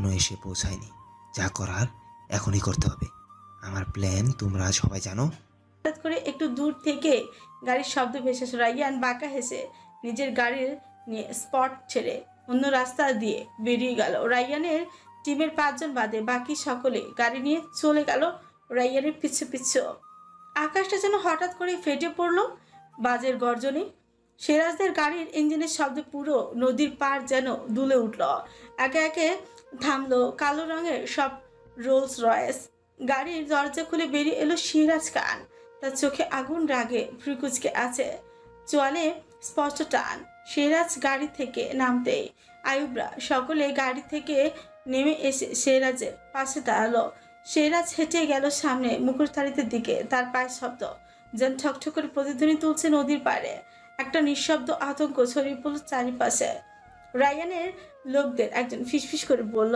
এখনো এসে পৌঁছায়নি। যা করার এখনই করতে হবে। আমার প্ল্যান তোমরা সবাই জানো। হঠাৎ করে একটু দূর থেকে গাড়ির শব্দ ভেসে আসে। রাইয়ান বাঁকা হেসে নিজের গাড়ির নিয়ে স্পট ছেড়ে অন্য রাস্তা দিয়ে বেরিয়ে গেল। রাইয়ানের টিমের 5 জন বাদে বাকি সকলে গাড়ি নিয়ে চলে গেল রাইয়ানের পিছু পিছু। আকাশটা যেন হঠাৎ করে ফেটে পড়লো বাজের গর্জনে। সিরাজদের গাড়ির ইঞ্জিনের শব্দে পুরো নদীর পাড় যেন দুলে উঠল। একে একে থামলো কালো রঙের সব রোলস রয়েস। গাড়ির দরজা খুলে বেরিয়ে এলো সিরাজ খান। তার চোখে আগুন রাগে ফ্রিকুচকে আছে, চোয়ালে স্পষ্ট টান। সিরাজ গাড়ি থেকে নামতেই আয়ুবরা সকলে গাড়ি থেকে নেমে এসে সিরাজের পাশে দাঁড়ালো। সিরাজ হেঁটে গেল সামনে মুখোশধারীদের দিকে। তার পায়ের শব্দ যেন ঠকঠক করে প্রতিধ্বনি তুলছে নদীর পাড়ে। একটা নিঃশব্দ আতঙ্ক ছড়িয়ে পড়ল চারিপাশে। রায়ানের লোকদের একজন ফিসফিস করে বলল।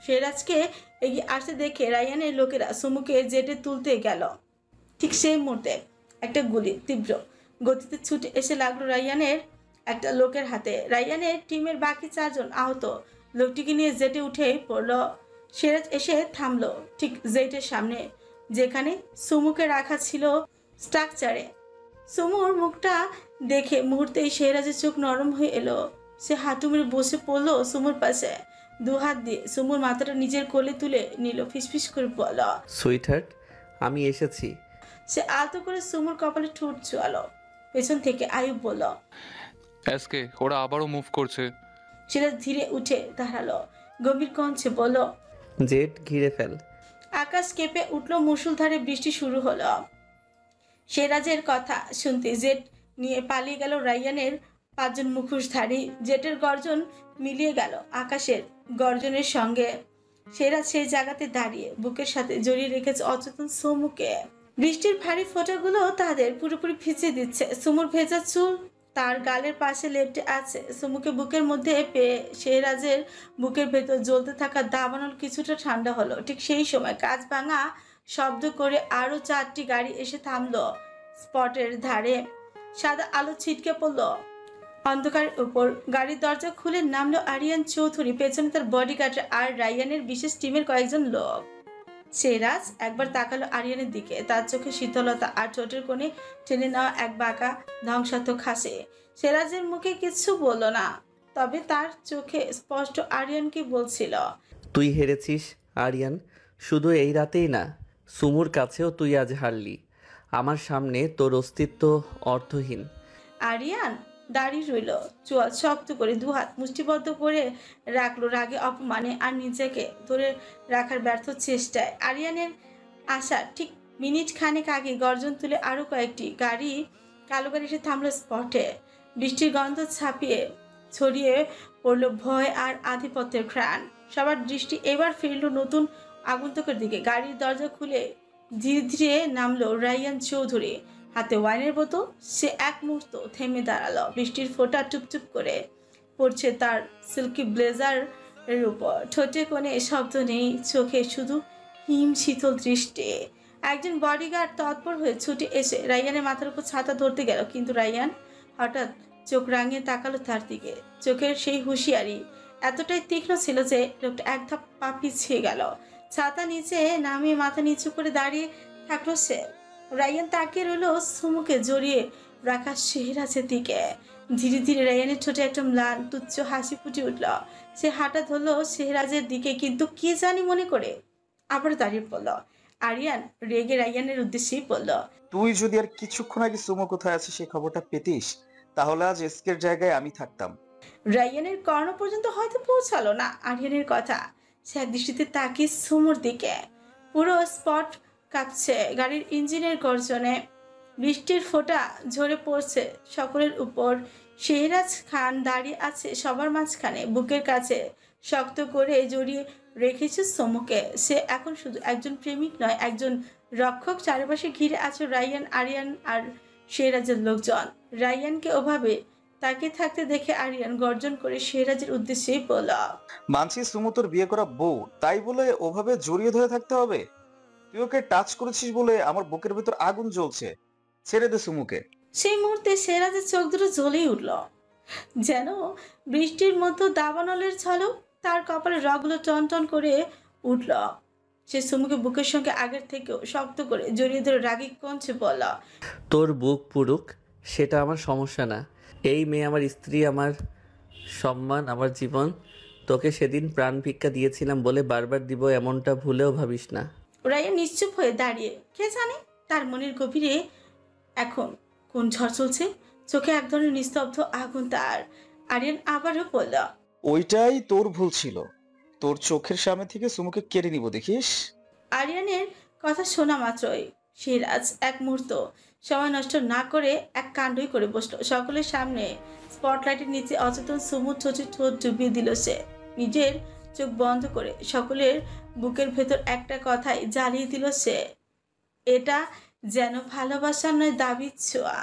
সিরাজকে এগিয়ে আসতে দেখে রায়ানের লোকেরা সুমুকে জেটে তুলতে গেল। ঠিক সেই মুহূর্তে একটা গুলি তীব্র গতিতে ছুটে এসে লাগলো রায়ানের একটা লোকের হাতে। রায়ানের টিমের বাকি 4 জন আহত। লোকটিকে নিয়ে জেটে উঠে পড়ল। সিরাজ এসে থামলো ঠিক জেটের সামনে, যেখানে সুমুকে রাখা ছিল স্ট্রাকচারে। সুমুর মুখটা দেখে মুহূর্তেই সিরাজের চোখ নরম হয়ে এলো। সে হাঁটু মেরে বসে পড়লো সুমুর পাশে। 2 হাত দিয়ে সুমুর মাথাটা নিজের কোলে তুলে নিল। ফিসফিস করে বলল, সুইটহার্ট, আমি এসেছি। সে আলতো করে সুমুর কপালে ঠোঁট ছোঁয়ালো। পেছন থেকে আয়ুব বলল, এসকে ওরা আবারও মুভ করছে। সিরাজ ধীরে উঠে দাঁড়ালো, গম্ভীর কণ্ঠে বলল, জেট ঘিরে ফেল। আকাশ কেঁপে উঠল। মুষলধারে বৃষ্টি শুরু হলো। সিরাজের কথা শুনতে জেট নিয়ে পালিয়ে গেল রায়ানের 5 জন মুখোশধারী। জেটের গর্জন মিলিয়ে গেল আকাশের গর্জনের সঙ্গে। সিরাজ সেই জায়গাতে দাঁড়িয়ে বুকের সাথে জড়িয়ে রেখেছে অচেতন সুমুকে। বৃষ্টির ভারী ফোঁটাগুলো তাদের পুরোপুরি ভিজে দিচ্ছে। সুমুর ভেজা চুল তার গালের পাশে লেপ্টে আছে। সুমুকে বুকের মধ্যে পেয়ে সিরাজের বুকের ভেতর জ্বলতে থাকা দাবানল কিছুটা ঠান্ডা হলো। ঠিক সেই সময় কাঁচ ভাঙা শব্দ করে আরো 4টি গাড়ি এসে থামলো স্পটের ধারে। সাদা আলো ছিটকে পড়লো অন্ধকারের উপর। গাড়ির দরজা খুলে নামলো আরিয়ান চৌধুরী, পেছনে তার বডিগার্ড আর রায়ানের বিশেষ টিমের কয়েকজন লোক। সিরাজ একবার তাকালো আরিয়ানের দিকে। তার চোখে শীতলতা আর ঠোঁটের কোণে টেনে নেওয়া এক বাঁকা ধ্বংসাত্মক হাসি। সিরাজের মুখে কিছু বলল না, তবে তার চোখে স্পষ্ট আরিয়ানকে বলছিল, তুই হেরেছিস আরিয়ান, শুধু এই রাতেই না, সুমুর কাছেও তুই আজ হারলি। আমার সামনে তোর অস্তিত্ব অর্থহীন। আরিয়ান দাঁড়িয়ে রইল, চোয়াল শক্ত করে 2 হাত মুষ্টিবদ্ধ করে রাখলো রাগে অপমানে আর নিজেকে ধরে রাখার ব্যর্থ চেষ্টায়। আরিয়ানের আসার ঠিক মিনিট খানেক আগে গর্জন তুলে আরো কয়েকটি গাড়ি, কালো গাড়ি এসে থামলো স্পটে। বৃষ্টির গন্ধ ছাপিয়ে ছড়িয়ে পড়ল ভয় আর আধিপত্যের ঘ্রাণ। সবার দৃষ্টি এবার ফিরল নতুন আগন্তুকের দিকে। গাড়ির দরজা খুলে ধীরে ধীরে নামলো রায়ান চৌধুরী, হাতে ওয়াইনের বোতল। সে এক মুহূর্ত থেমে দাঁড়ালো। বৃষ্টির ফোঁটা টুপটুপ করে পড়ছে তার সিল্কি ব্লেজারের উপর। ঠোঁটে কোণে শব্দ নেই, চোখে শুধু হিম শীতল দৃষ্টি। একজন বডিগার্ড তৎপর হয়ে ছুটে এসে রায়ানের মাথার উপর ছাতা ধরতে গেল, কিন্তু রায়ান হঠাৎ চোখ রাঙিয়ে তাকালো তার দিকে। চোখের সেই হুঁশিয়ারি এতটাই তীক্ষ্ণ ছিল যে লোকটা এক ধাপ পা পিছিয়ে গেল। ছাতা নিচে নামিয়ে মাথা নিচু করে দাঁড়িয়ে থাকলো সে। রায়ান তাকিয়ে রইল সুমুকে জড়িয়ে রাখা সিরাজের দিকে। ধীরে ধীরে রায়ানের ঠোঁটে একটা ম্লান তুচ্ছ হাসি ফুটে উঠল। সে হাঁটা ধরলো সিরাজের দিকে, কিন্তু কি জানি মনে করে আবার দাঁড়িয়ে পড়ল। আরিয়ান রেগে রায়ানের উদ্দেশ্যেই বলল, তুই যদি আর কিছুক্ষণ আগে সুমো কোথায় আছে সেই খবরটা পেতিস, তাহলে আজ এসকের জায়গায় আমি থাকতাম। রায়ানের কর্ণ পর্যন্ত হয়তো পৌঁছালো না আরিয়ানের কথা। সে এক দৃষ্টিতে তাকিয়ে সুমোর দিকে। পুরো স্পট কাঁপছে গাড়ির ইঞ্জিনের গর্জনে। বৃষ্টির ফোঁটা ঝরে পড়ছে সকলের উপর। সিরাজ খান দাঁড়িয়ে আছে সবার মাঝখানে, বুকের কাছে শক্ত করে জড়িয়ে রেখেছে সুমুকে। সে এখন শুধু একজন প্রেমিক নয়, একজন রক্ষক। চারিপাশে ঘিরে আছে রায়ান, আরিয়ান আর সিরাজের লোকজন। রায়ানকে ওভাবে তাকিয়ে থাকতে দেখে আরিয়ান গর্জন করে সিরাজের উদ্দেশ্যেই বলল, মানছি সুমো তোর বিয়ে করা বউ, তাই বলে ওভাবে জড়িয়ে ধরে থাকতে হবে? তুই ওকে টাচ করেছিস বলে আমার বুকের ভেতর আগুন জ্বলছে, ছেড়ে দে সুমুকে। সেই মুহূর্তে সিরাজের চোখ দুটো জ্বলেই উঠল, যেন বৃষ্টির মতো দাবানলের ঝলক। তার কপালের রগগুলো টনটন করে উঠল। সে সুমুকে বুকের সঙ্গে আগের থেকেও শক্ত করে জড়িয়ে ধরে রাগী কঞ্চে বলল, তোর বুক পুরুক সেটা আমার সমস্যা না। এই মেয়ে আমার স্ত্রী, আমার সম্মান, আমার জীবন। তোকে সেদিন প্রাণ ভিক্ষা দিয়েছিলাম বলে বারবার দিব এমনটা ভুলেও ভাবিস না। রাইয়া নিশ্চুপ হয়ে দাঁড়িয়ে। কে জানে তার মনের গভীরে এখন কোন ঝড় চলছে। চোখে এক ধরনের নিস্তব্ধ আগুন তার। আরিয়ান আবারও বলল, ওইটাই তোর ভুল ছিল। তোর চোখের সামনে থেকে সুমুকে কেড়ে নিব, দেখিস। আরিয়ানের কথা শোনা মাত্রই সিরাজ এক মুহূর্ত সময় নষ্ট না করে এক কাণ্ডই করে বসলো। সকলের সামনে স্পটলাইটের নিচে অচেতন সুমু ছোট ঠোঁট ডুবিয়ে দিল সে। নিজের চোখ বন্ধ করে সকলের বুকের ভেতর একটা কথাই জ্বালিয়ে দিল সে। এটা যেন ভালোবাসা নয়, দাবির ছোঁয়া।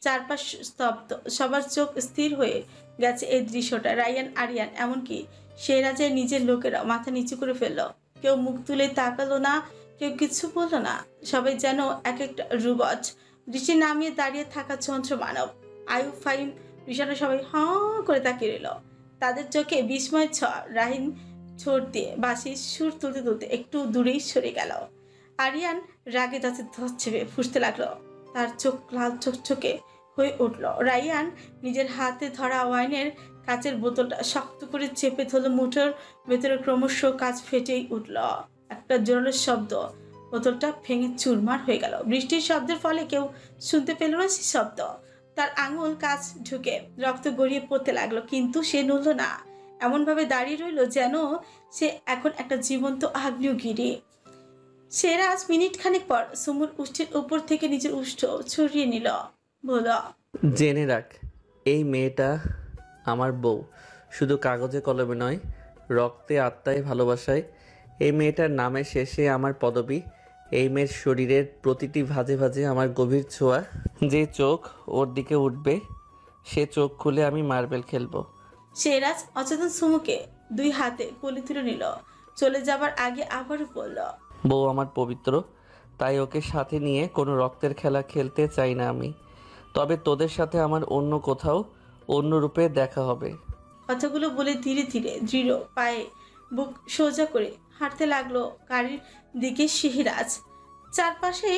চারপাশ স্তব্ধ, সবার চোখ স্থির হয়ে গেছে এই দৃশ্যটা। রায়ান, আরিয়ান, এমনকি সিরাজের নিজের লোকেরা মাথা নিচু করে ফেললো। কেউ মুখ তুলে তাকালো না, কেউ কিছু বললো না। সবাই যেন এক একটা রোবট, দৃষ্টি নামিয়ে দাঁড়িয়ে থাকা যন্ত্র মানব। আয়ুব, ফাহিম, রিশানা সবাই হাঁ করে তাকিয়ে রইল। তাদের চোখে বিস্ময় ছোঁয়া। রাহিম ছোট দিয়ে বাঁশির সুর তুলতে তুলতে একটু দূরেই সরে গেল। আরিয়ান রাগে দাঁতে ধস চেপে ফুঁসতে লাগলো। তার চোখ লাল চোখচোকে হয়ে উঠল। রায়ান নিজের হাতে ধরা ওয়াইনের কাচের বোতলটা শক্ত করে চেপে ধরল। মুঠোর ভেতরে ক্রমশ কাচ ফেটেই উঠল। একটা জোরালো শব্দ, বোতলটা ভেঙে চুরমার হয়ে গেল। বৃষ্টির শব্দের ফলে কেউ শুনতে পেল না সে শব্দ। তার আঙুল কাচ ঢুকে রক্ত গড়িয়ে পড়তে লাগলো, কিন্তু সে নড়ল না। এমনভাবে দাঁড়িয়ে রইল যেন সে এখন একটা জীবন্ত আগ্নেয়গিরি। সিরাজ মিনিট খানেক পর সুমুর উষ্ঠের উপর থেকে নিজের উষ্ঠ ছড়িয়ে নিল। বলল, জেনে রাখ, এই মেয়েটা আমার বউ, শুধু কাগজে কলমে নয়, রক্তে আত্মায় ভালোবাসায়। এই মেয়েটার নামের শেষে আমার পদবী। এই মেয়ের শরীরের প্রতিটি ভাঁজে ভাঁজে আমার গভীর ছোঁয়া। যে চোখ ওর দিকে উঠবে সে চোখ খুলে আমি মার্বেল খেলবো। সিরাজ অচেতন সুমুকে দুই হাতে কোলে তুলে নিল। চলে যাবার আগে আবারও বলল, বউ আমার পবিত্র, তাই ওকে সাথে নিয়ে কোনো রক্তের খেলা খেলতে চাই না আমি। তবে তোদের সাথে আমার অন্য কোথাও অন্য রূপে দেখা হবে। কথাগুলো বলে ধীরে ধীরে দৃঢ় পায়ে বুক সোজা করে হাঁটতে লাগলো গাড়ির দিকে সিরাজ। চারপাশে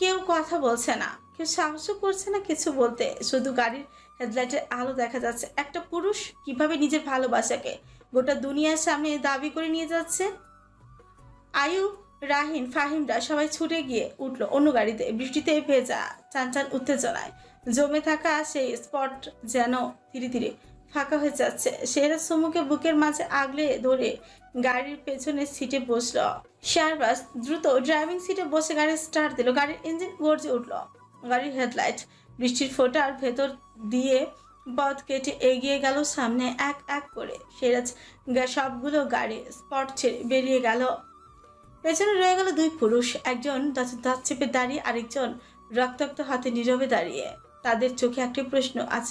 কেউ কথা বলছে না, কেউ সাহসও করছে না কিছু বলতে। শুধু গাড়ির হেডলাইটের আলো দেখা যাচ্ছে। একটা পুরুষ কিভাবে নিজের ভালোবাসাকে গোটা দুনিয়ার সামনে দাবি করে নিয়ে যাচ্ছে। আয়ুব, রাহিন, ফাহিমরা সবাই ছুটে গিয়ে উঠলো অন্য গাড়িতে। বৃষ্টিতে ভেজা, চানচান উত্তেজনায় জমে থাকা সেই স্পট যেন ধীরে ধীরে ফাঁকা হয়ে যাচ্ছে। সিরাজ সুমুকে বুকের মাঝে আগলে ধরে গাড়ির পেছনের সিটে বসলো। শাহবাজ দ্রুত ড্রাইভিং সিটে বসে গাড়ি স্টার্ট দিল। গাড়ির ইঞ্জিন গর্জে উঠলো। গাড়ির হেডলাইট বৃষ্টির ফোঁটার ভেতর দিয়ে পথ কেটে এগিয়ে গেল সামনে এক এক করে। সিরাজ সবগুলো গাড়ি স্পট ছেড়ে বেরিয়ে গেল। পেছনে রয়ে গেল দুই পুরুষ, একজন দাঁত চেপে দাঁড়িয়ে, আরেকজন রক্তাক্ত হাতে নীরবে দাঁড়িয়ে। তাদের চোখে একটি প্রশ্ন, আজ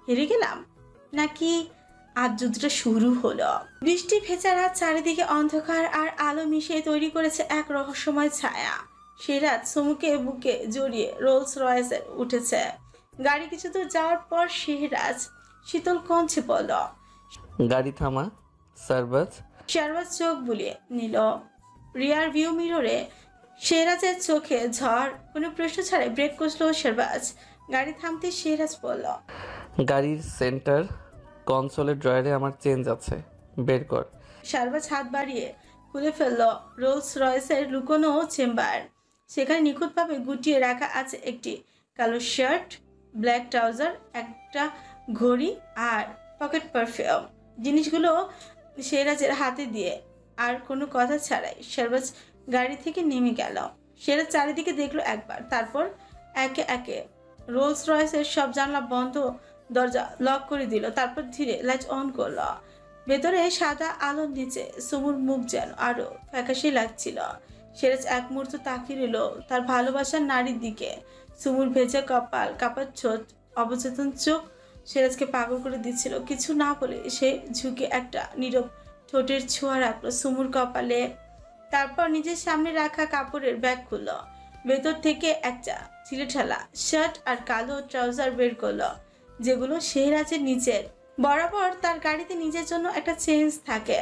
হেরে গেলাম নাকি আজ যুদ্ধটা শুরু হলো? বৃষ্টি ভেজা রাত, চারিদিকে অন্ধকার আর আলো মিশিয়ে তৈরি করেছে এক রহস্যময় ছায়া। সিরাজ সুমুকে বুকে জড়িয়ে রোলস রয়েসে উঠেছে। গাড়ি কিছু দূর যাওয়ার পর সিরাজ শীতল কঞ্চে বলল, গাড়ি থামা সারবাজ। শাহবাজ চোখ বুলিয়ে নিল। রিয়ার ভিউ মিররে সিরাজের চোখে ঝড়। কোনো প্রশ্ন ছাড়াই ব্রেক কষলো শাহবাজ। গাড়ি থামতে সিরাজ বলল, গাড়ির সেন্টার কনসোলের ড্রয়ারে আমার চেঞ্জ আছে, বের কর। শাহবাজ হাত বাড়িয়ে খুলে ফেললো রোলস রয়েসের লুকোনো চেম্বার। সেখানে নিখুঁতভাবে গুটিয়ে রাখা আছে একটি কালো শার্ট, ব্ল্যাক ট্রাউজার, একটা ঘড়ি আর পকেট পারফিউম। জিনিসগুলো সিরাজের হাতে দিয়ে আর কোনো কথা ছাড়াই শাহবাজ গাড়ি থেকে নেমে গেল। সিরাজ চারিদিকে দেখলো একবার, তারপর একে একে রোলস রয়েসের সব জানলা বন্ধ, দরজা লক করে দিল। তারপর ধীরে লাইট অন করলো। ভেতরে সাদা আলোর নিচে সুমুর মুখ যেন আরো ফ্যাকাশে লাগছিল। সিরাজ এক মুহূর্ত তাকিয়ে রইল তার ভালোবাসার নারীর দিকে। সুমুর ভেজা কপাল, কাপড় ছোট, অবচেতন চোখ সিরাজকে পাগল করে দিচ্ছিল। কিছু না বলে সে ঝুঁকে একটা নীরব ঠোঁটের ছোঁয়া রাখলো সুমুর কপালে। তারপর নিজের সামনে রাখা কাপড়ের ব্যাগ খুলল। ভেতর থেকে একটা ছিঁড়েঠালা শার্ট আর কালো ট্রাউজার বের করলো, যেগুলো সিরাজের নিচের। বরাবর তার গাড়িতে নিজের জন্য একটা চেঞ্জ থাকে।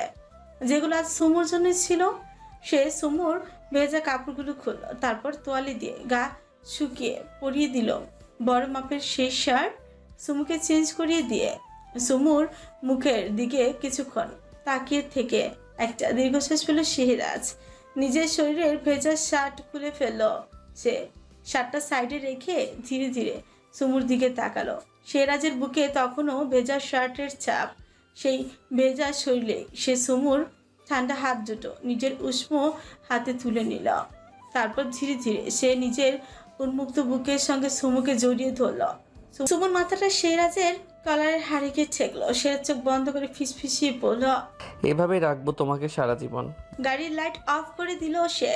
যেগুলো আজ সুমুর জন্য ছিল। সে সুমুর ভেজা কাপড়গুলো খুলল, তারপর তোয়ালি দিয়ে গা শুকিয়ে পরিয়ে দিল বড় মাপের সেই শার্ট। সুমুকে চেঞ্জ করিয়ে দিয়ে সুমুর মুখের দিকে কিছুক্ষণ তাকিয়ে থেকে একটা দীর্ঘশ্বাস পেল শেহরাজ। নিজের শরীরের ভেজা শার্ট খুলে ফেলল সে। শার্টটা সাইডে রেখে ধীরে ধীরে সুমুর দিকে তাকালো। শেহরাজের বুকে তখনও ভেজা শার্টের ছাপ। সেই ভেজা শরীরে সে সুমুর ঠান্ডা হাত দুটো নিজের উষ্ণ হাতে তুলে নিল। তারপর ধীরে ধীরে সে নিজের উন্মুক্ত বুকের সঙ্গে সুমুকে জড়িয়ে ধরল। সুমুর মাথাটা শেহরাজের কলারের হাড়িকে ঠেকলো। সেরা চোখ বন্ধ করে ফিসফিসিয়ে বলল, এভাবেই রাখবো তোমাকে সারা জীবন। গাড়ির লাইট অফ করে দিল সে।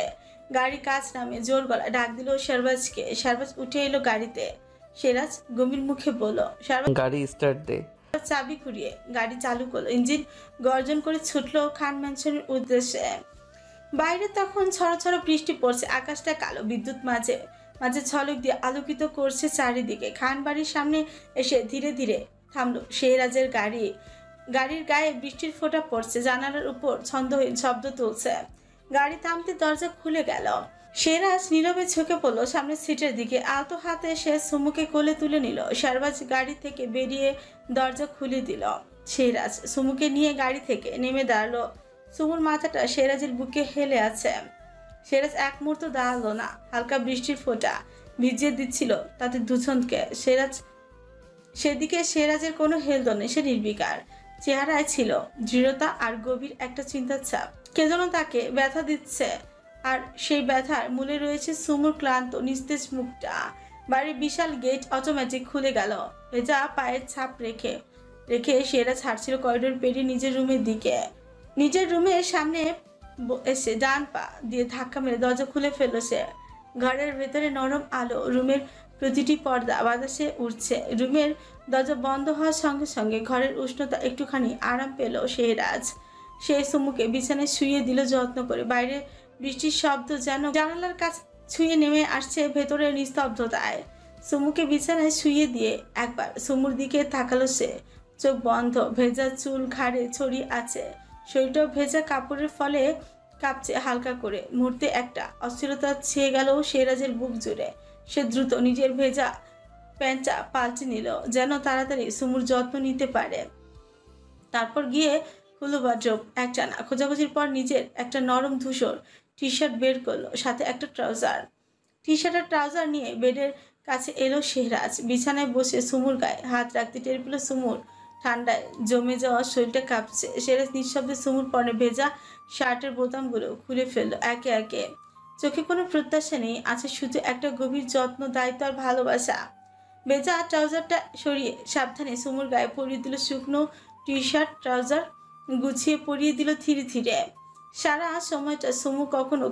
গাড়ির কাজ নামে জোর গলায় ডাক দিল শাহবাজকে। শাহবাজ উঠে এলো গাড়িতে। সিরাজ গম্ভীর মুখে বলল, শাহবাজ গাড়ি স্টার্ট দে। চাবি ঘুরিয়ে গাড়ি চালু করলো। ইঞ্জিন গর্জন করে ছুটলো খান ম্যানশনের উদ্দেশ্যে। বাইরে তখন ছড়া বৃষ্টি পড়ছে। আকাশটা কালো, বিদ্যুৎ মাঝে মাঝে ঝলক দিয়ে আলোকিত করছে চারিদিকে। খান বাড়ির সামনে এসে ধীরে ধীরে থামলো শেহরাজের গাড়ি। গাড়ির গায়ে বৃষ্টির ফোঁটা পড়ছে, জানালার উপর ছন্দহীন শব্দ তুলছে। গাড়ি থামতে দরজা খুলে গেল। শেহরাজ নীরবে ঝুঁকে পড়লো সামনের সিটের দিকে। আলতো হাতে সে সুমুকে কোলে তুলে নিল। শাহবাজ গাড়ি থেকে বেরিয়ে দরজা খুলে দিল। শেহরাজ সুমুকে নিয়ে গাড়ি থেকে নেমে দাঁড়ালো। সুমুর মাথাটা শেহরাজের বুকে হেলে আছে। শেহরাজ এক মুহূর্ত দাঁড়ালো না। হালকা বৃষ্টির ফোঁটা ভিজিয়ে দিচ্ছিল তাতে দুজনকে। সেদিকে শেহরাজের কোনো হেলদোল নেই। সে নির্বিকার। চেহারায় ছিল দৃঢ়তা আর গভীর একটা চিন্তার ছাপ। কে যেন তাকে ব্যথা দিচ্ছে, আর সেই ব্যথার মূলে রয়েছে সুমুর ক্লান্ত নিস্তেজ মুখটা। বাড়ির বিশাল গেট অটোমেটিক খুলে গেল। ভেজা পায়ের ছাপ রেখে রেখে শেহরাজ হাঁটছিল করিডোর পেরিয়ে নিজের রুমের দিকে। নিজের রুমের সামনে এসে ডান পা দিয়ে ধাক্কা মেরে দরজা খুলে ফেলল সে। ঘরের ভেতরে নরম আলো, রুমের প্রতিটি পর্দা বাতাসে উঠছে। রুমের দরজা বন্ধ হওয়ার সঙ্গে সঙ্গে ঘরের উষ্ণতা একটুখানি আরাম পেল শেহরাজ। সে সুমুকে বিছানায় শুইয়ে দিল যত্ন করে। বাইরে বৃষ্টির শব্দ যেন জানালার কাছে ছুঁয়ে নেমে আসছে ভেতরের নিস্তব্ধতায়। সুমুকে বিছানায় শুইয়ে দিয়ে একবার সুমুর দিকে তাকালো সে। চোখ বন্ধ, ভেজা চুল ঘাড়ে ছড়িয়ে আছে। শরীরটাও ভেজা কাপড়ের ফলে কাঁপছে হালকা করে। মুহূর্তে একটা অস্থিরতা ছেয়ে গেল শেহরাজের বুক জুড়ে। সে দ্রুত নিজের ভেজা প্যান্টটা পাল্টে নিল যেন তাড়াতাড়ি সুমুর যত্ন নিতে পারে। তারপর গিয়ে হলো ওয়ার্ড্রোব। একটানা খোঁজাখুঁজির পর নিজের একটা নরম ধূসর টি শার্ট বের করলো, সাথে একটা ট্রাউজার। টি শার্ট আর ট্রাউজার নিয়ে বেডের কাছে এলো শেহরাজ। বিছানায় বসে সুমুর গায়ে হাত রাখতে টের পেল সুমুর ঠান্ডায় জমে যাওয়া শরীরটা কাঁপছে। শেহরাজ নিঃশব্দে সুমুর পরনে ভেজা শার্টের বোতামগুলো খুলে ফেললো একে একে। চোখে কোনো প্রত্যাশা নেই, আছে শুধু একটা গভীর যত্ন, দায়িত্ব আর ভালোবাসা। ভেজা ট্রাউজারটা সরিয়ে সাবধানে সুমুর গায়ে পরিয়ে দিল শুকনো টি শার্ট। ট্রাউজার গুছিয়ে পরিয়ে দিল ধীরে ধীরে। সারা সময়টা সুমু কখনো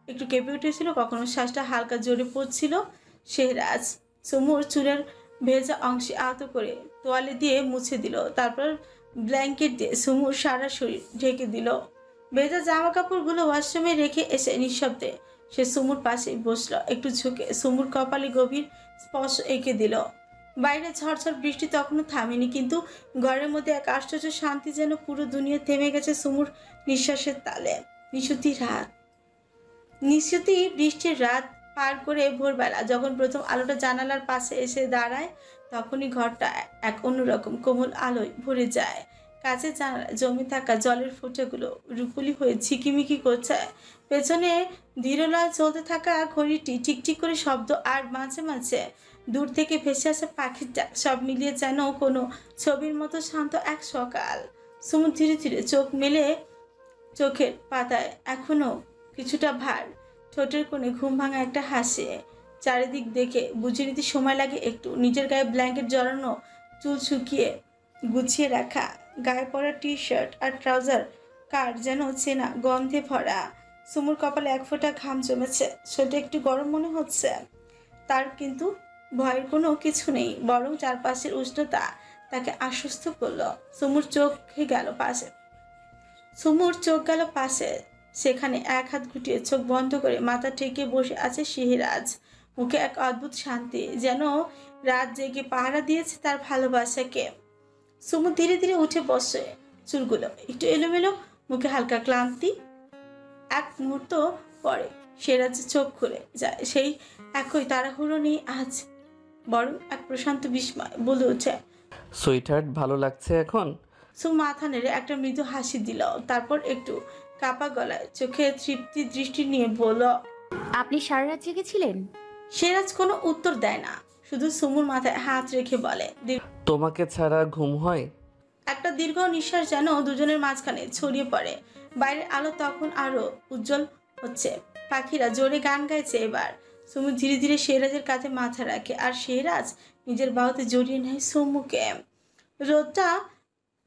একটু কেঁপে উঠেছিল, কখনো শ্বাসটা হালকা জোরে পড়ছিল। শেহরাজ সুমুর চুলের ভেজা অংশে আলতো করে তোয়ালে দিয়ে মুছে দিল। তারপর ব্ল্যাঙ্কেট দিয়ে সুমুর সারা শরীর ঢেকে দিল। ভেজা জামা কাপড়গুলো ওয়াশরুমে রেখে এসে নিঃশব্দে সে সুমুর পাশে বসলো। একটু ঝুঁকে সুমুর কপালে গভীর স্পর্শ এঁকে দিল। বাইরে ঝড়ঝড় বৃষ্টি তখনও থামেনি, কিন্তু ঘরের মধ্যে এক আশ্চর্য শান্তি, যেন পুরো দুনিয়া থেমে গেছে সুমুর নিঃশ্বাসের তালে। নিশুতি বৃষ্টির রাত পার করে ভোরবেলা যখন প্রথম আলোটা জানালার পাশে এসে দাঁড়ায়, তখনই ঘরটা এক অন্যরকম কোমল আলোয় ভরে যায়। কাছে জানালায় জমে থাকা জলের ফোঁটাগুলো রুপুলি হয়ে ঝিকিমিকি করছে। পেছনে ধীরলয়ে চলতে থাকা ঘড়িটি টিকটিক করে শব্দ, আর মাঝে মাঝে দূর থেকে ভেসে আসা পাখির ডাক, সব মিলিয়ে যেন কোনো ছবির মতো শান্ত এক সকাল। সুমু ধীরে ধীরে চোখ মেলে। চোখের পাতায় এখনো কিছুটা ভার, ঠোঁটের কোণে ঘুম ভাঙা একটা হাসি। চারিদিক দেখে বুঝে নিতে সময় লাগে একটু। নিজের গায়ে ব্ল্যাঙ্কেট জড়ানো, চুল শুকিয়ে গুছিয়ে রাখা, গায়ে পরা টি শার্ট আর ট্রাউজার কার যেন চেনা গন্ধে ভরা। সুমুর কপালে এক ফোঁটা ঘাম জমেছে। শরীরটা একটু গরম মনে হচ্ছে তার, কিন্তু ভয়ের কোনো কিছু নেই, বরং চারপাশের উষ্ণতা তাকে আশ্বস্ত করলো। সুমুর চোখ গেল পাশে। সেখানে এক হাত গুটিয়ে চোখ বন্ধ করে মাথা ঠেকে বসে আছে শেহরাজ। মুখে এক অদ্ভুত শান্তি, যেন রাত জেগে পাহারা দিয়েছে তার ভালোবাসাকে। সুমু ধীরে ধীরে উঠে বসে। চুলগুলো একটু এলোমেলো, মুখে হালকা ক্লান্তি। এক মুহূর্ত পরে সেরাজ চোখ খুলে যায়। সেই একই তাড়াহুড়ো নেই আজ, বরং এক প্রশান্ত বিস্ময়। বলে ওঠে, সুইটহার্ট, ভালো লাগছে এখন? সুমু মাথা নেড়ে একটা মৃদু হাসি দিল, তারপর একটু কাপা গলায় চোখে তৃপ্তি দৃষ্টি নিয়ে বলল, আপনি সারা রাত জেগেছিলেন? সেরাজ কোনো উত্তর দেয় না, শুধু সুমুর মাথায় হাত রেখে বলে, তোমাকে ছাড়া ঘুম হয়? একটা দীর্ঘ নিঃশ্বাস যেন দুজনের মাঝখানে ছড়িয়ে পড়ে। বাইরের আলো তখন আরো উজ্জ্বল হচ্ছে, পাখিরা জোরে গান গাইছে। এবার সুমু ধীরে ধীরে সেরাজের কাঁধে মাথা রাখে, আর সেরাজ নিজের বাহুতে জড়িয়ে নেয় সুমুকে। রোদটা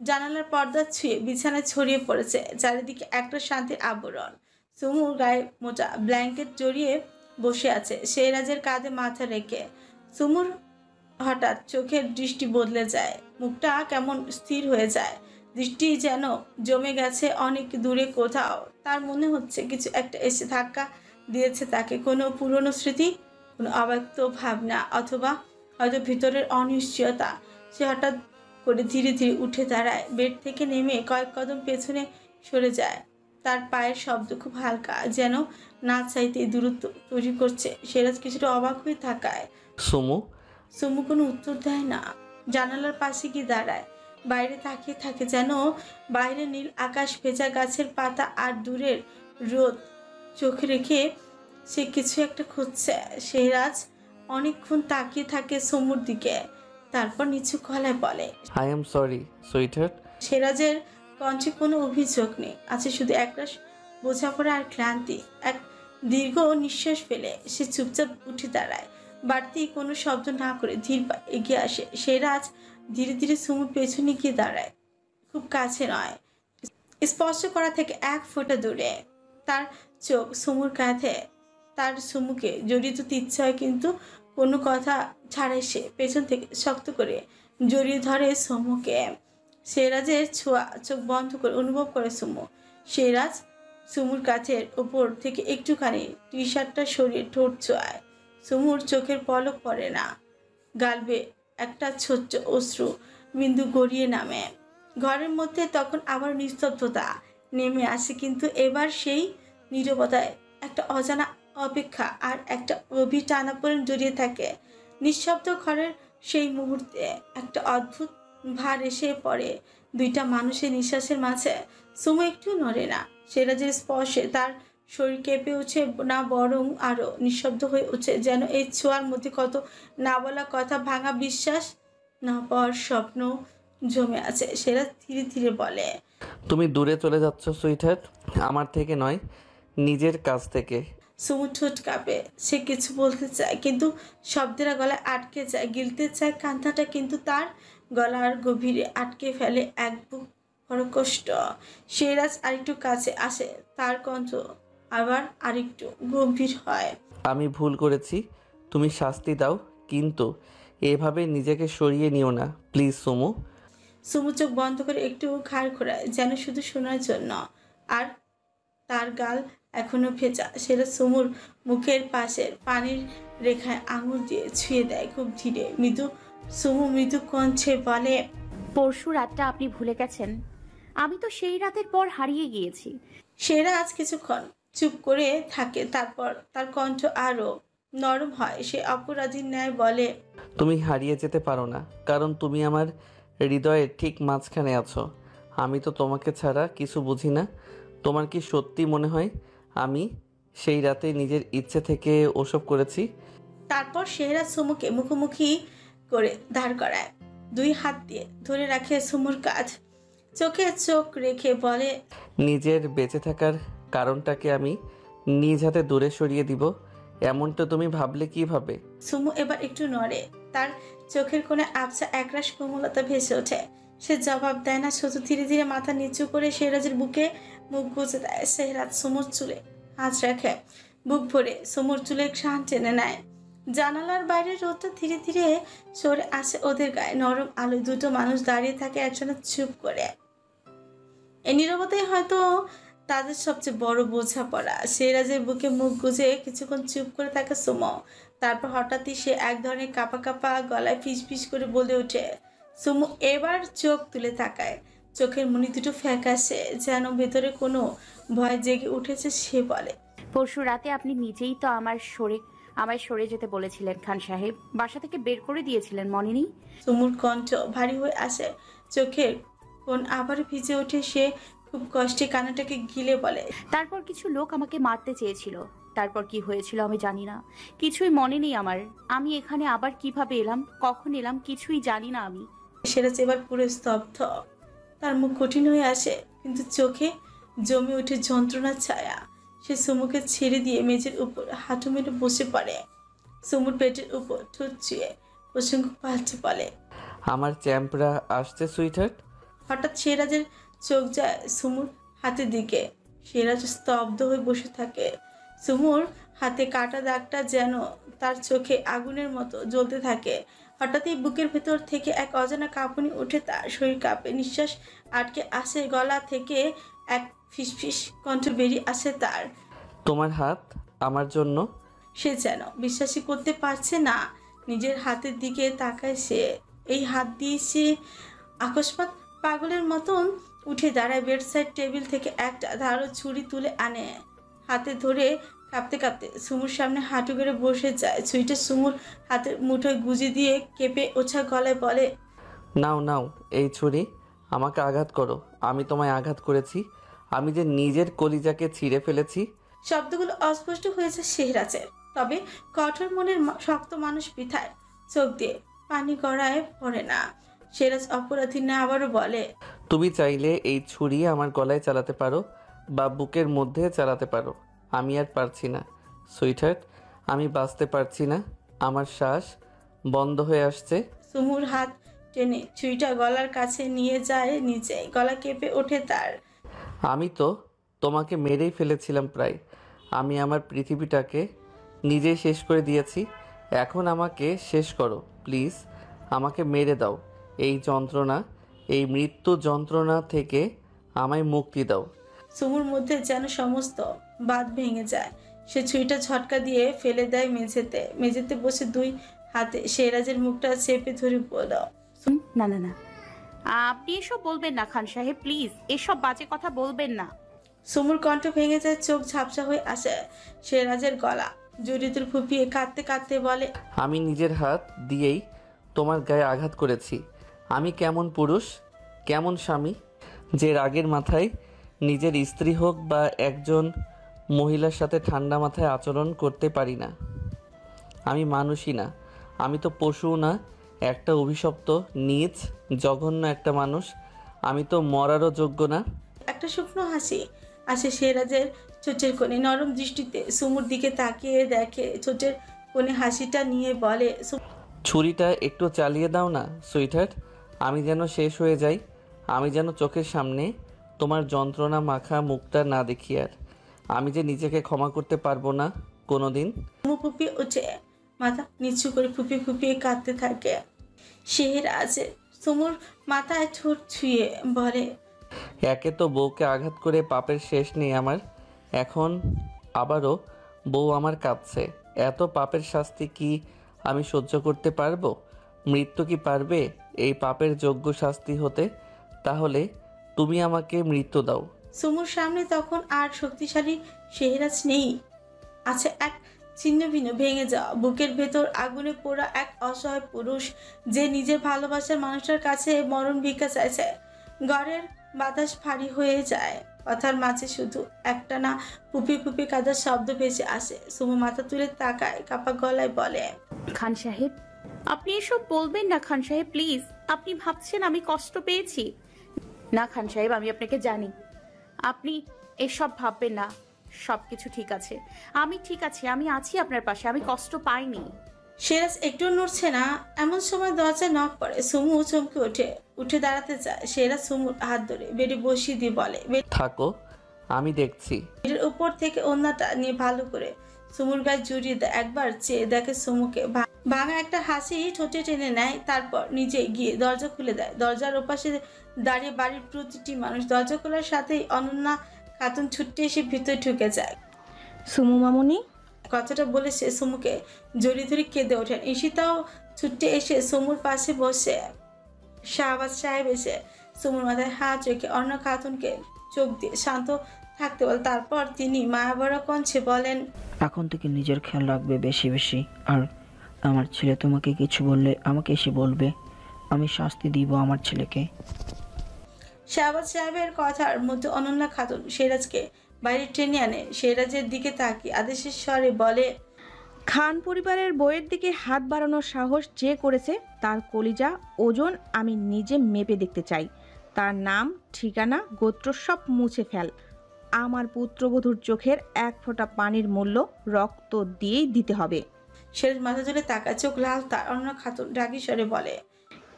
জানালার পর্দা ছুঁয়ে বিছানায় ছড়িয়ে পড়েছে, চারিদিকে একটা শান্তির আবরণ। সুমুর গায়ে মোটা ব্ল্যাঙ্কেট জড়িয়ে বসে আছে সেরাজের কাঁধে মাথা রেখে। সুমুর হঠাৎ চোখের দৃষ্টি বদলে যায়, মুখটা কেমন স্থির হয়ে যায়, দৃষ্টি যেন জমে গেছে অনেক দূরে কোথাও। তার মনে হচ্ছে কিছু একটা এসে ধাক্কা দিয়েছে তাকে, কোনো পুরনো স্মৃতি, কোনো অব্যক্ত ভাবনা, অথবা হয়তো ভিতরের অনিশ্চয়তা। সে হঠাৎ করে ধীরে ধীরে উঠে দাঁড়ায়, বেড থেকে নেমে কয়েক কদম পেছনে সরে যায়। তার পায়ের শব্দ খুব হালকা, যেন না চাইতেই দূরত্ব তৈরি করছে। সেরাজ কিছুটা অবাক হয়ে তাকায়। সুমু? সুমু কোনো উত্তর দেয় না, জানালার পাশে গিয়ে দাঁড়ায়, বাইরে তাকিয়ে থাকে, যেন বাইরে নীল আকাশ, ভেজা গাছের পাতা আর দূরের রোদ চোখে রেখে সে কিছু একটা খুঁজছে। সেরাজ অনেকক্ষণ তাকিয়ে থাকে সুমুর দিকে, তারপর নিচু গলায় বলে, আই এম সরি সুইটহার্ট। সেরাজের কণ্ঠে কোনো অভিযোগ নেই, আছে শুধু একটা বোঝাপড়া আর ক্লান্তি। এক দীর্ঘ নিঃশ্বাস ফেলে সে চুপচাপ উঠে দাঁড়ায়, বাড়তি কোনো শব্দ না করে ধীর পা এগিয়ে আসে। সেরাজ ধীরে ধীরে সুমুর পেছনে গিয়ে দাঁড়ায়, খুব কাছে নয়, স্পর্শ করা থেকে 1 ফোঁটা দূরে। তার চোখ সুমুর কাঁধে, তার সুমুকে জড়িয়ে দিতে ইচ্ছে হয়, কিন্তু কোনো কথা ছাড়াই সে পেছন থেকে শক্ত করে জড়িয়ে ধরে সুমুকে। সেরাজের ছোঁয়া চোখ বন্ধ করে অনুভব করে সুমু। সেরাজ সুমুর কাঁধের ওপর থেকে একটুখানি টি শার্টটা সরিয়ে ঠোঁট ছোঁয়ায়। সুমুর চোখের পলক পড়ে না, গালবে একটা ছোট্ট অশ্রু বিন্দু গড়িয়ে নামে। ঘরের মধ্যে তখন আবার নিস্তব্ধতা নেমে আসে, কিন্তু এবার সেই নীরবতায় একটা অজানা অপেক্ষা আর একটা গভীর টানাপোড়েন জড়িয়ে থাকে। নিঃশব্দ ঘরের সেই মুহূর্তে একটা অদ্ভুত ভার এসে পড়ে দুইটা মানুষের নিঃশ্বাসের মাঝে। সুমু একটু নড়ে না, সেরাজের স্পর্শে তার শরীর কেঁপে উঠে না, বরং আরো নিঃশব্দ হয়ে উঠে, যেন এই ছোঁয়ার মধ্যে কত না বলা কথা, ভাঙা বিশ্বাস, না পাওয়ার স্বপ্ন জমে আছে। সেরাজ ধীরে ধীরে বলে, তুমি দূরে চলে যাচ্ছ সুইটহার্ট, আমার থেকে নয়, নিজের কাছ থেকে। সুমু ঠোঁট কাঁপে, সে কিছু বলতে চায়, কিন্তু শব্দের গলায় আটকে যায়, গিলতে চায় কান্নাটা, কিন্তু তার গলার গভীরে আটকে ফেলে এক বুক বড় কষ্ট। সেরাজ আরেকটু কাছে আসে, তার কণ্ঠ আবার আরেকটু গম্ভীর হয়। আমি ভুল করেছি, তুমি শাস্তি দাও, কিন্তু এভাবে নিজেকে সরিয়ে নিও না প্লিজ সুমু। সুমু চোখ বন্ধ করে একটু ঘাড় ঘোরায়, যেন শুধু শোনার জন্য, আর তার গাল এখনো ভেজা। সেটা সুমুর মুখের পাশের পানির রেখায় আঙুল দিয়ে ছুঁয়ে দেয় খুব ধীরে, মৃদু। সুমু মৃদু কণ্ঠে বলে, পরশু রাতটা আপনি ভুলে গেছেন? আমি তো সেই রাতের পর হারিয়ে গিয়েছি। সেরা আজ কিছুক্ষণ চুপ করে থাকে, তারপর তার কণ্ঠ আরো নরম হয়। সে অপরাধীর ন্যায় বলে, তুমি হারিয়ে যেতে পারো না, কারণ তুমি আমার হৃদয়ের ঠিক মাঝখানে আছো। আমি তো তোমাকে ছাড়া কিছু বুঝি না। তোমার কি সত্যি মনে হয় আমি সেই রাতে নিজের ইচ্ছে থেকে ওসব করেছি? তারপর সেহরা সুমুকে মুখোমুখি করে দাঁড় করায়, 2 হাত দিয়ে ধরে রাখে সুমুর কাঁধ, চোখে চোখ রেখে বলে, নিজের বেঁচে থাকার কারণটাকে আমি নিজ হাতে দূরে সরিয়ে দিব, এমনটা তুমি ভাবলে কিভাবে? সুমু এবার একটু নড়ে, তার চোখের কোণে আবছা একরাশ কোমলতা ভেসে ওঠে। সে জবাব দেয় না, শুধু ধীরে ধীরে মাথা নিচু করে সেহরাজের বুকে মুখ গুজে দেয়। সেহরাজ সুমুর চুলে হাত রাখে, বুক ভরে সুমুর চুলে ঘ্রাণ টেনে নেয়। জানালার বাইরের রোদটা ধীরে ধীরে সরে আসে ওদের গায়ে, নরম আলোয় দুটো মানুষ দাঁড়িয়ে থাকে একসাথে চুপ করে। এই নীরবতাই হয়তো তাদের সবচেয়ে বড় বোঝাপড়া। সেহরাজের বুকে মুখ গুজে কিছুক্ষণ চুপ করে থাকে সুমো, তারপর হঠাৎই সে এক ধরনের কাঁপা কাঁপা গলায় ফিস ফিস করে বলে ওঠে। সুমু এবার চোখ তুলে তাকায়, চোখের মনি দুটো ফ্যাকাশে, যেন ভেতরে কোনো ভয় জেগে উঠেছে। সে বলে, পরশু রাতে আপনি নিজেই তো আমায় সরে যেতে বলেছিলেন খান সাহেব। বাসা থেকে বের করে দিয়েছিলেন, মনে নেই? সুমুর কণ্ঠ ভারী হয়ে আসে, চোখের কোণ আবার ভিজে ওঠে। সে খুব কষ্টে কানাটাকে গিলে বলে, তারপর কিছু লোক আমাকে মারতে চেয়েছিল। তারপর কি হয়েছিল আমি জানি না, কিছুই মনে নেই আমার। আমি এখানে আবার কিভাবে এলাম, কখন এলাম, কিছুই জানি না আমি। সিরাজ এবার পুরো স্তব্ধ। তার মুখ কঠিন হয়ে আসে, কিন্তু চোখে জমে ওঠে যন্ত্রণার ছায়া। সে সুমুকে ছেড়ে দিয়ে মেঝের উপর হাঁটু মেরে বসে পড়ে। সুমুর পেটের উপর ঠোঁট ছুঁয়ে প্রসঙ্গ পাল্টে বলে, আমার চ্যাম্পরা আসছে সুইটহার্ট। হঠাৎ সিরাজের চোখ যায় সুমুর হাতের দিকে। সিরাজ স্তব্ধ হয়ে বসে থাকে। সুমুর হাতে কাটা দাগটা যেন তার চোখে আগুনের মতো জ্বলতে থাকে। হঠাৎই বুকের ভেতর থেকে এক অজানা কাঁপুনি উঠে, তার শরীর কাঁপে, নিঃশ্বাস আটকে আসে, গলা থেকে এক ফিসফিস কণ্ঠ বেরিয়ে আসে তার। তোমার হাত আমার জন্য? সে যেন বিশ্বাসই করতে পারছে না। নিজের হাতের দিকে তাকায় সে। এই হাত দিয়ে সে আকস্মাৎ পাগলের মতন উঠে দাঁড়ায়। বেডসাইড টেবিল থেকে একটা ধারালো ছুরি তুলে আনে, হাতে ধরে কাঁপতে কাঁপতে সুমুর সামনে হাঁটু গেড়ে বসে যায়। ছুরিটা সুমুর হাতের মুঠোয় গুঁজে দিয়ে কেঁপে ওঠা গলায় বলে, নাও নাও এই ছুরি, আমাকে আঘাত করো। আমি তোমায় আঘাত করেছি, আমি যে নিজের কলিজাকে ছিঁড়ে ফেলেছি। শব্দগুলো অস্পষ্ট হয়েছে সিরাজের, তবে কঠোর মনের শক্ত মানুষ বিথায় চোখ দিয়ে পানি গড়ায় পড়ে না। সিরাজ অপরাধী না আবারও বলে, তুমি চাইলে এই ছুরি আমার গলায় চালাতে পারো বা বুকের মধ্যে চালাতে পারো। আমি আর পারছি না সুইটহার্ট, আমি বাঁচতে পারছি না, আমার শ্বাস বন্ধ হয়ে আসছে। সুমুর হাত টেনে ছুরিটা গলার কাছে নিয়ে যায় নিচে, গলা কেঁপে ওঠে তার। আমি তো তোমাকে মেরেই ফেলেছিলাম প্রায়। আমি আমার পৃথিবীটাকে নিজেই শেষ করে দিয়েছি। এখন আমাকে শেষ করো প্লিজ, আমাকে মেরে দাও। এই যন্ত্রণা, এই মৃত্যু যন্ত্রণা থেকে আমায় মুক্তি দাও। সুমুর মধ্যে যেন সমস্ত বাঁধ ভেঙে যায়। সে ছুরিটা ঝটকা দিয়ে ফেলে দেয় মেঝেতে। মেঝেতে বসে দুই হাতে সিরাজের মুখটা চেপে ধরে বলল, না না না, আপনি এসব বলবেন না খান সাহেব, প্লিজ এসব বাজে কথা বলবেন না। সুমুর কণ্ঠ ভেঙে যায়, চোখ ঝাপসা হয়ে আসে। সিরাজের গলা জড়িয়ে ধরে ফুপিয়ে কাঁদতে কাঁদতে বলে, আমি নিজের হাত দিয়েই তোমার গায়ে আঘাত করেছি। আমি কেমন পুরুষ, কেমন স্বামী, যে রাগের মাথায় নিজের স্ত্রী হোক বা একজন মহিলার সাথে ঠান্ডা মাথায় আচরণ করতে পারি না। আমি মানুষই না, আমি তো পশুও না, একটা অভিশপ্ত নীচ জঘন্য একটা মানুষ। আমি তো মরারও যোগ্য না। একটা শুকনো হাসি আসে সিরাজের ঠোঁটের কোণে। নরম দৃষ্টিতে সুমুর দিকে তাকিয়ে দেখে, ঠোঁটের কোণে হাসিটা নিয়ে বলে, ছুরিটা একটু চালিয়ে দাও না সুইটহার্ট, আমি যেন শেষ হয়ে যাই। আমি যেন চোখের সামনে তোমার যন্ত্রণা মাখা মুখটা না দেখি আর। আমি যে নিজেকে ক্ষমা করতে পারবো না কোনো দিন। সুমু ফুপিয়ে ওঠে, মাথা নিচু করে ফুপিয়ে ফুপিয়ে কাঁদতে থাকে। সিরাজ সুমুর মাথায় ঠোঁট ছুঁয়ে বলে, একে তো বউকে আঘাত করে পাপের শেষ নেই আমার, এখন আবারও বউ আমার কাঁদছে। এত পাপের শাস্তি কি আমি সহ্য করতে পারবো? মৃত্যু কি পারবে এই পাপের যোগ্য শাস্তি হতে? তাহলে তুমি আমাকে মৃত্যু দাও। সুমুর সামনে তখন আর শক্তিশালী সিরাজ নেই, আছে এক ছিন্ন ভিন্ন ভেঙে যাওয়া, বুকের ভেতর আগুনে পোড়া এক অসহায় পুরুষ, যে নিজের ভালোবাসার মানুষটার কাছে মরণ ভিক্ষা চাইছে। ঘরের বাতাস ভারী হয়ে যায়, কথার মাঝে শুধু একটা না ফুপি ফুপি কাদার শব্দ ভেসে আসে। সুমু মাথা তুলে তাকায়, কাপা গলায় বলে, খান সাহেব, আপনি এসব বলবেন না খান সাহেব, প্লিজ। আপনি ভাবছেন আমি কষ্ট পেয়েছি? না খান সাহেব, আমি আপনাকে জানি, আপনি এসব ভাববেন না। সবকিছু ঠিক আছে, আমি ঠিক আছি, আমি আছি আপনার পাশে, আমি কষ্ট পাইনি। সিরাজ একটু নড়ছে না। এমন সময় দরজায় নক পড়ে। সুমু চমকে উঠে দাঁড়াতে চায়। সিরাজ সুমুর হাত ধরে বেডে বসিয়ে দিয়ে বলে, থাকো, আমি দেখছি। বেডের উপর থেকে ওড়নাটা নিয়ে ভালো করে সুমুর গায়ে জড়িয়ে দেয়। একবার চেয়ে দেখে সুমুকে, ভাঙা একটা হাসি ঠোঁটে টেনে নেয়, তারপর নিজে গিয়ে দরজা খুলে দেয়। দরজার ওপাশে দাঁড়িয়ে বাড়ির প্রতিটি মানুষ। দরজা খোলার সাথেই অনন্যা খাতুন ছুটে এসে ভিতরে ঢুকে যায়। সুমু মামুনি, কথাটা বলে সে সুমুকে জড়িয়ে ধরে কেঁদে ওঠেন। ঈশিতাও ছুটে এসে সুমুর পাশে বসে। শাহবাজ সাহেব এসে সুমুর মাথায় হাত রেখে অর্ণা খাতুনকে চোখ দিয়ে শান্ত থাকতে বলে। তারপর তিনি মায়াবড় কণ্ঠে বলেন, এখন থেকে নিজের খেয়াল রাখবে বেশি বেশি। আর আমার ছেলে তোমাকে কিছু বললে আমাকে এসে বলবে, আমি শাস্তি দিব আমার ছেলেকে। শাহবাজ সাহেবের কথার মধ্যে অনন্যা খাতুন সিরাজকে বাইরে টেনে আনে। সিরাজের দিকে তাকিয়ে আদেশের স্বরে বলে, খান পরিবারের বইয়ের দিকে হাত বাড়ানোর সাহস যে করেছে তার কলিজা ওজন আমি নিজে মেপে দেখতে চাই। তার নাম, ঠিকানা, গোত্র সব মুছে ফেল। আমার পুত্রবধূর চোখের এক ফোঁটা পানির মূল্য রক্ত দিয়েই দিতে হবে। সিরাজ মাথা তুলে তাকায়, চোখ লাল তার। অনন্যা খাতুন রাগী স্বরে বলে,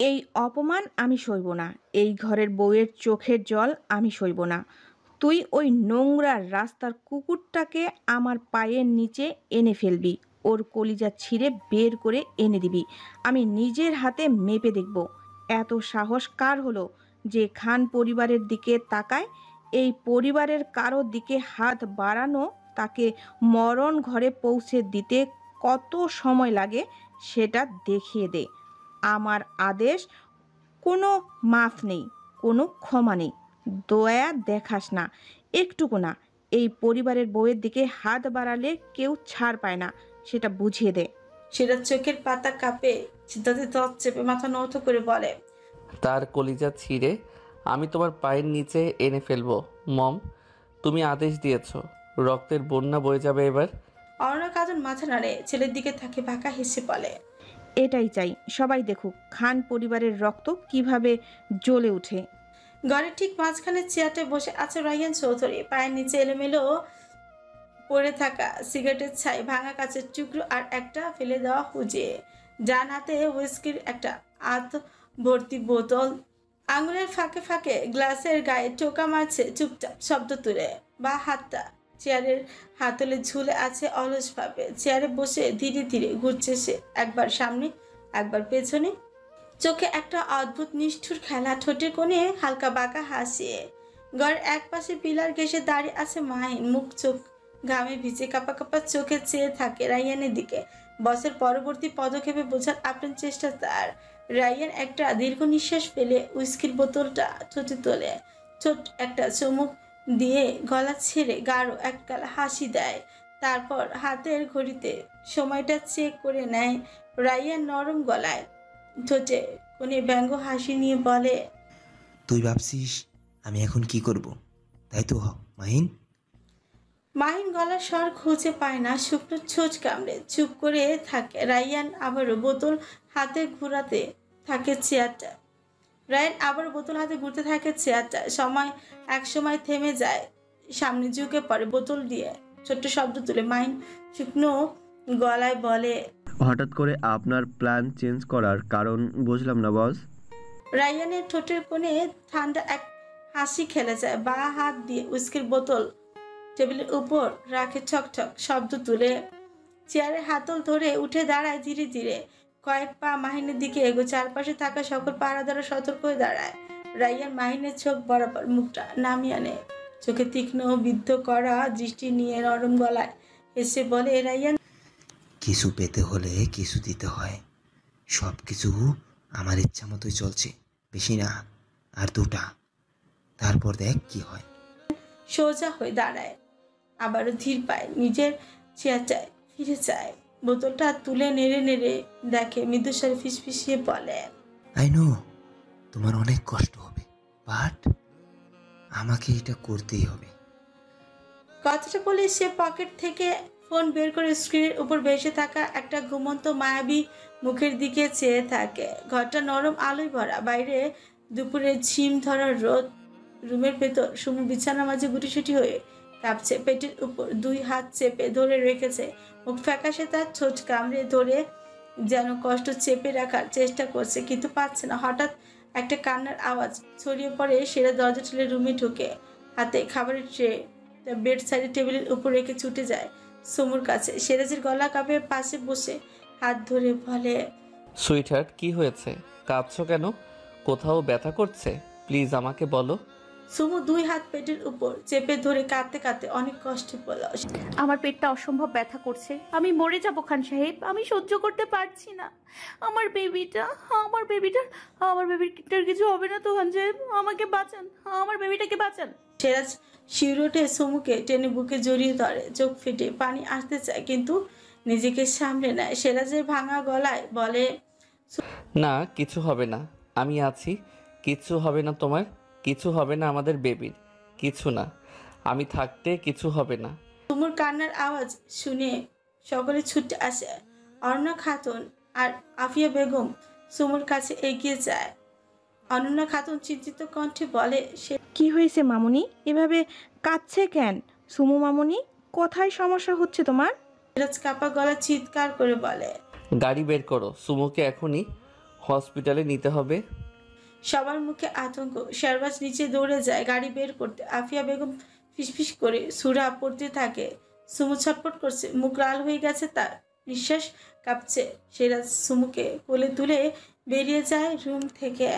এই অপমান আমি সইব না। এই ঘরের বউয়ের চোখের জল আমি সইব না। তুই ওই নোংরা রাস্তার কুকুরটাকে আমার পায়ের নিচে এনে ফেলবি, ওর কলিজা ছিঁড়ে বের করে এনে দিবি। আমি নিজের হাতে মেপে দেখব এত সাহস কার হলো যে খান পরিবারের দিকে তাকায়। এই পরিবারের কারো দিকে হাত বাড়ানো তাকে মরণ ঘরে পৌঁছে দিতে কত সময় লাগে সেটা দেখিয়ে দে। আমার আদেশ, কোনো মাফ নেই, কোনো ক্ষমা নেই, দয়া দেখাস না একটুকু না। এই পরিবারের বউয়ের দিকে হাত বাড়ালে কেউ ছাড় পায় না, সেটা বুঝিয়ে দে। সিরাজ চোখের পাতা কাঁপে, চিন্তাতে দত চেপে মাথা নত করে বলে, তার কলিজা ছিঁড়ে আমি তোমার পায়ের নিচে এনে ফেলবো। মম, তুমি আদেশ দিয়েছো, রক্তের বন্যা বয়ে যাবে এবার। অর্ণা খাতুন মাথা নাড়ে, ছেলের দিকে তাকে বাঁকা হেসে বলে, এটাই চাই, সবাই দেখুক খান পরিবারের রক্ত কিভাবে জ্বলে ওঠে। ঘরের ঠিক মাঝখানে চেয়ারটে বসে আছে রায়হান চৌধুরী। পায়ের নিচে এলোমেলো পড়ে থাকা সিগারেটের ছাই, ভাঙা কাচের টুকরো আর একটা ফেলে দেওয়া হুজে। ডান হাতে হুইস্কির একটা আধ ভর্তি বোতল, আঙুলের ফাঁকে ফাঁকে গ্লাসের গায়ে টোকা মারছে চুপচাপ শব্দ তুলে। বা হাতটা চেয়ারের হাতলে ঝুলে আছে অলসভাবে। চেয়ারে বসে ধীরে ধীরে ঘুরছে সে, একবার সামনে একবার পেছনে, চোখে একটা অদ্ভুত নিষ্ঠুর খেলা, ঠোঁটের কোণে হালকা বাঁকা হাসিয়ে। ঘরের এক পাশে পিলার ঘেঁষে দাঁড়িয়ে আছে মাহিন, মুখ চোখ ঘামে ভিজে কাপা কাপা চোখে চেয়ে থাকে রায়হানের দিকে। বসের পরবর্তী পদক্ষেপে বোঝার আপ্রাণ চেষ্টা তার। রায়হান একটা দীর্ঘ নিঃশ্বাস ফেলে উইস্কির বোতলটা ঠোঁটে তোলে, ছোট একটা চুমুক দিয়ে গলা ছেড়ে গাঢ় একগাল হাসি দেয়। তারপর হাতের ঘড়িতে সময়টা চেক করে নেয়। রায়হান নরম গলায় ঠোঁটে কোণে ব্যঙ্গ হাসি নিয়ে বলে, তুই ভাবছিস আমি এখন কি করব, তাই তো মাহিন? মাহিন গলার স্বর খুঁজে পায় না, শুকনো ছোট কামড়ে চুপ করে থাকে। রায়হান আবারও বোতল হাতে ঘুরাতে থাকে চেয়ারটা। ঘুরতে থাকে চেয়ারটা। এক সময় থেমে যায়, সামনে ঝুঁকে পড়ে, বোতল দিয়ে ছোট্ট শব্দ তুলে মাহিন শুকনো গলায় বলে, হঠাৎ করে আপনার প্ল্যান চেঞ্জ করার কারণ বুঝলাম না বস। রায়হানের ঠোঁটের কোণে ঠান্ডা এক হাসি খেলে যায়। বা হাত দিয়ে উইস্কির বোতল টেবিলের উপর রাখে, ঠকঠক শব্দ তুলে চেয়ারের হাতল ধরে উঠে দাঁড়ায় ধীরে ধীরে। কয়েক পা মাহিনের দিকে এগো, চারপাশে থাকা সকল পাহারাদাররা সতর্ক হয়ে দাঁড়ায়। রায়হান মাহিনের চোখ বরাবর মুখটা নামিয়ে আনে, চোখে তীক্ষ্ণ বিদ্ধ করা দৃষ্টি নিয়ে নরম গলায় এসে বলে, রায়হান, কিছু পেতে হলে কিছু দিতে হয়। সব কিছু আমার ইচ্ছা মতোই চলছে, বেশি না, আর দুটা, তারপর দেখ কি হয়। সোজা হয়ে দাঁড়ায়, আবারও ধীর পায় নিজের চেয়ারটায় ফিরে যায়। বোতলটা তুলে নেড়ে নেড়ে দেখে, মৃদুস্বরে ফিসফিসিয়ে বলে, আই নো তোমার অনেক কষ্ট হবে, বাট আমাকে এটা করতেই হবে। কথাটা বলে সে পকেট থেকে ফোন বের করে স্ক্রিনের উপর ভেসে থাকা একটা ঘুমন্ত মায়াবী মুখের দিকে চেয়ে থাকে। ঘরটা নরম আলোয় ভরা, বাইরে দুপুরে ঝিম ধরা রোদ। রুমের ভেতর সুমু বিছানার মাঝে গুটিসুটি হয়ে কাঁপছে, পেটের উপর দুই হাত চেপে ধরে রেখেছে। মুখ ফ্যাকাশে, তার ঠোঁট কামড়ে ধরে যেন কষ্ট চেপে রাখার চেষ্টা করছে, কিন্তু পাচ্ছে না। হঠাৎ একটা কান্নার আওয়াজ ছড়িয়ে পড়ে। সেরা দরজা ঠেলে রুমে ঢুকে হাতে খাবারের ট্রে বেড সাইডে টেবিলের উপর রেখে ছুটে যায় সুমুর কাছে। সিরাজের গলা কাঁপে, পাশে বসে হাত ধরে বলে, সুইটহার্ট, কি হয়েছে? কাঁদছো কেন? কোথাও ব্যথা করছে? প্লিজ আমাকে বলো। সুমু 2 হাত পেটের উপর চেপে ধরে কাঁদতে কাঁদতে অনেক কষ্টে বলল, আমার পেটটা অসম্ভব ব্যথা করছে, আমি মরে যাব খান সাহেব, আমি সহ্য করতে পারছি না। আমার বেবিটার কিছু হবে না তো খান সাহেব? আমাকে বাঁচান, আমার বেবিটাকে বাঁচান। সিরাজ শিউরে ওঠে, সুমুকে টেনে বুকে জড়িয়ে ধরে, চোখ ফেটে পানি আসতে চায় কিন্তু নিজেকে সামলে নেয়। সিরাজের ভাঙা গলায় বলে, না কিছু হবে না, আমি আছি, কিছু হবে না তোমার, কিছু হবে না আমাদের বেবির, কিছু না, আমি থাকতে কিছু হবে না। সুমুর কান্নার আওয়াজ শুনে সকলে ছুটে আসে। অনন্যা খাতুন আর আফিয়া বেগম সুমুর কাছে এগিয়ে যায়। অনন্যা খাতুন চিন্তিত কণ্ঠে বলে, কি হয়েছে মামুনি, এভাবে কাঁদছে কেন? সুমু মামুনি, কোথায় সমস্যা হচ্ছে তোমার? সিরাজ কাপা গলা চিৎকার করে বলে। গাড়ি বের করো, সুমোকে এখনই হসপিটালে নিতে হবে। সবার মুখে আতঙ্ক। শাহবাজ নিচে দৌড়ে যায় গাড়ি বের করতে। আফিয়া বেগম ফিসফিস করে সুরা পড়তে থাকে। সুমু ছটপট করছে, মুখ লাল হয়ে গেছে তার, নিঃশ্বাস কাঁপছে। সিরাজ সুমুকে কোলে তুলে বেরিয়ে যায় রুম থেকে।